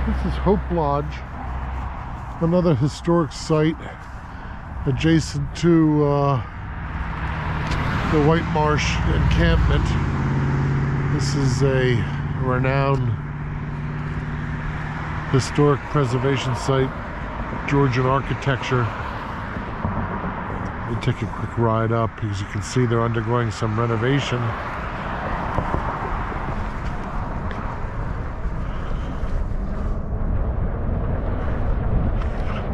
This is Hope Lodge, another historic site adjacent to the White Marsh encampment. This is a renowned historic preservation site, Georgian architecture. We'll take a quick ride up. As you can see, they're undergoing some renovation.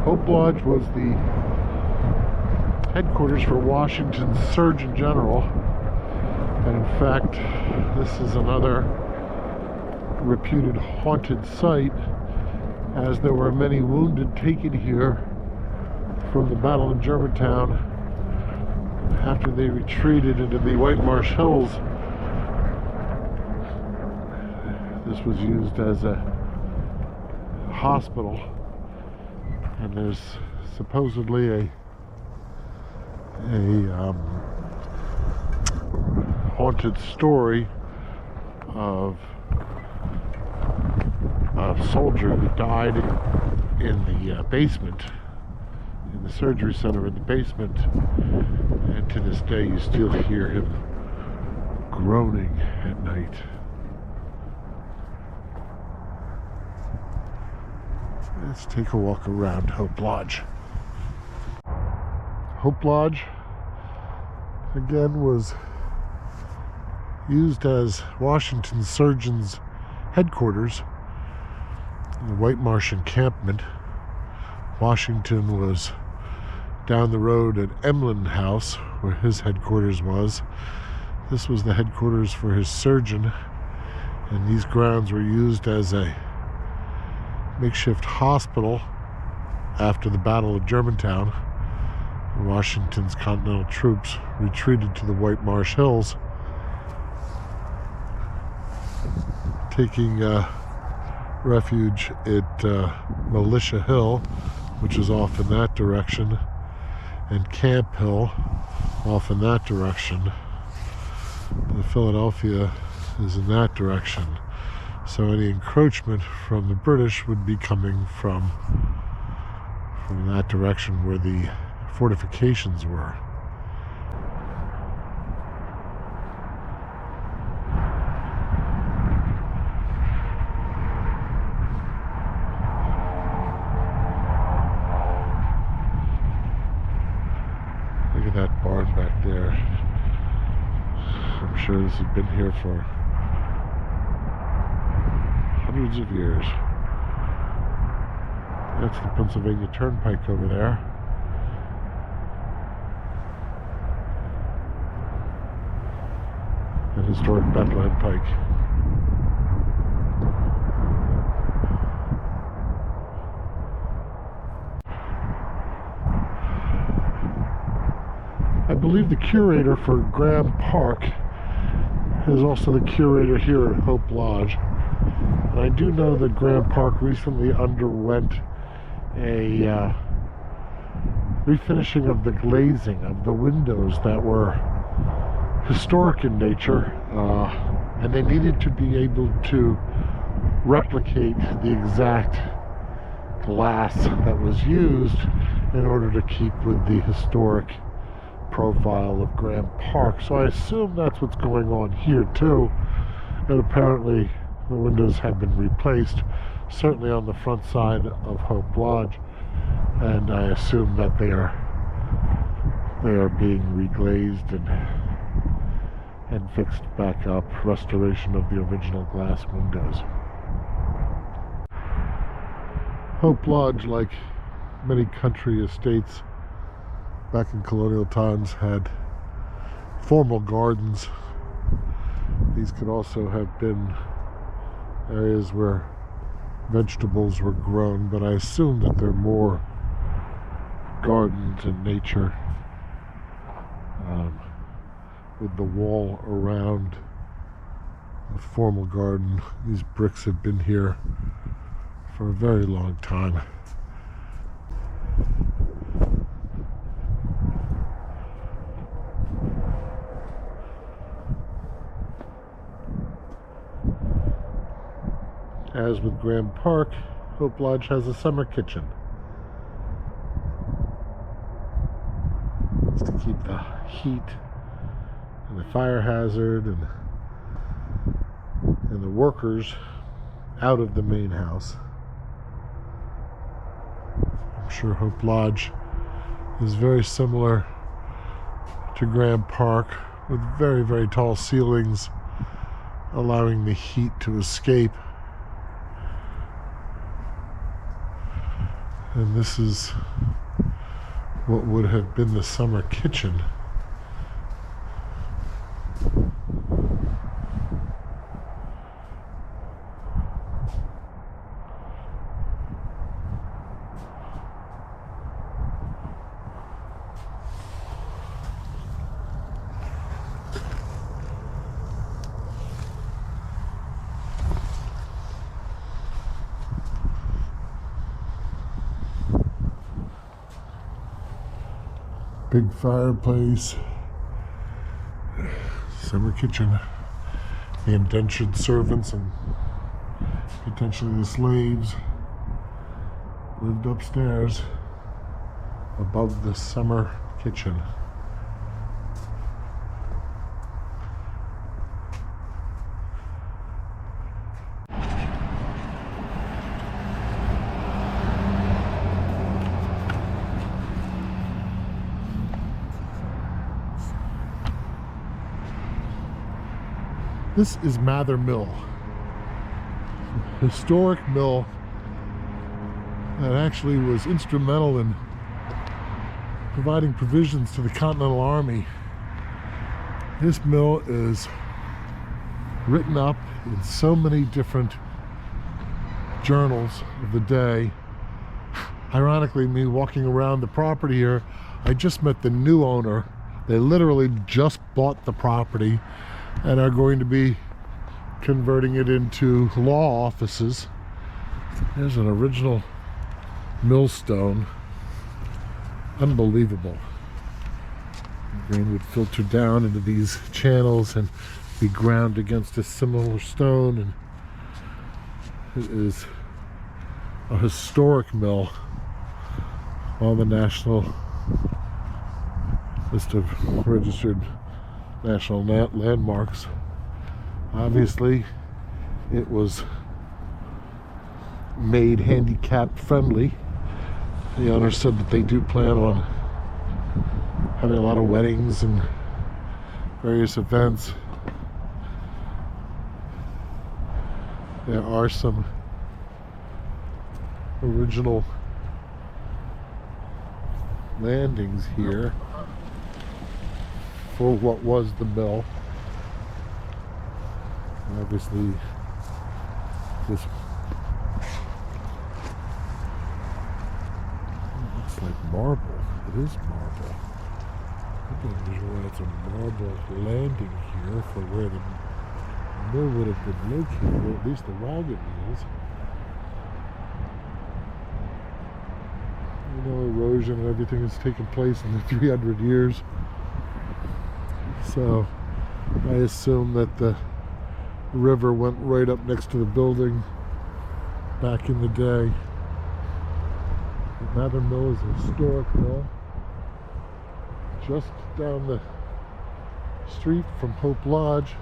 Hope Lodge was the headquarters for Washington's Surgeon General, and in fact this is another reputed haunted site, as there were many wounded taken here from the Battle of Germantown after they retreated into the White Marsh Hills. This was used as a hospital, and there's supposedly a haunted story of a soldier who died in the basement, in the surgery center in the basement, and to this day you still hear him groaning at night. Let's take a walk around Hope Lodge. Hope Lodge, again, was used as Washington Surgeon's headquarters in the White Marsh encampment. Washington was down the road at Emlyn House, where his headquarters was. This was the headquarters for his surgeon, and these grounds were used as a makeshift hospital after the Battle of Germantown. Washington's Continental troops retreated to the White Marsh Hills, taking refuge at Militia Hill, which is off in that direction, and Camp Hill off in that direction. The Philadelphia is in that direction. So any encroachment from the British would be coming from that direction where the fortifications were. Look at that barn back there. I'm sure this has been here for hundreds of years. That's the Pennsylvania Turnpike over there. And historic Bethlehem Pike. I believe the curator for Graham Park is also the curator here at Hope Lodge. And I do know that Graham Park recently underwent a refinishing of the glazing of the windows that were historic in nature, and they needed to be able to replicate the exact glass that was used in order to keep with the historic profile of Graham Park. So I assume that's what's going on here too, and apparently the windows have been replaced, certainly on the front side of Hope Lodge, and I assume that they are being reglazed and fixed back up, restoration of the original glass windows. Hope Lodge, like many country estates back in colonial times, had formal gardens. These could also have been areas where vegetables were grown, but I assume that they're more gardens in nature, with the wall around a formal garden. These bricks have been here for a very long time. As with Graham Park, Hope Lodge has a summer kitchen. It's to keep the heat and the fire hazard and the workers out of the main house. I'm sure Hope Lodge is very similar to Graham Park, with very, very tall ceilings allowing the heat to escape. And this is what would have been the summer kitchen. Big fireplace, summer kitchen. The indentured servants and potentially the slaves lived upstairs above the summer kitchen. This is Mather Mill, a historic mill that actually was instrumental in providing provisions to the Continental Army. This mill is written up in so many different journals of the day. Ironically, me walking around the property here, I just met the new owner. They literally just bought the property and are going to be converting it into law offices. There's an original millstone. Unbelievable. The grain would filter down into these channels and be ground against a similar stone, and it is a historic mill on the national list of registered national landmarks. Obviously, it was made handicap friendly. The owner said that they do plan on having a lot of weddings and various events. There are some original landings here for what was the mill. Obviously, this looks like marble. It is marble. I don't visualize a marble landing here for where the mill would have been located, or at least the wagon wheels. You know, erosion and everything has taken place in the 300 years. So I assume that the river went right up next to the building back in the day. The Mather Mill is a historic mill just down the street from Hope Lodge.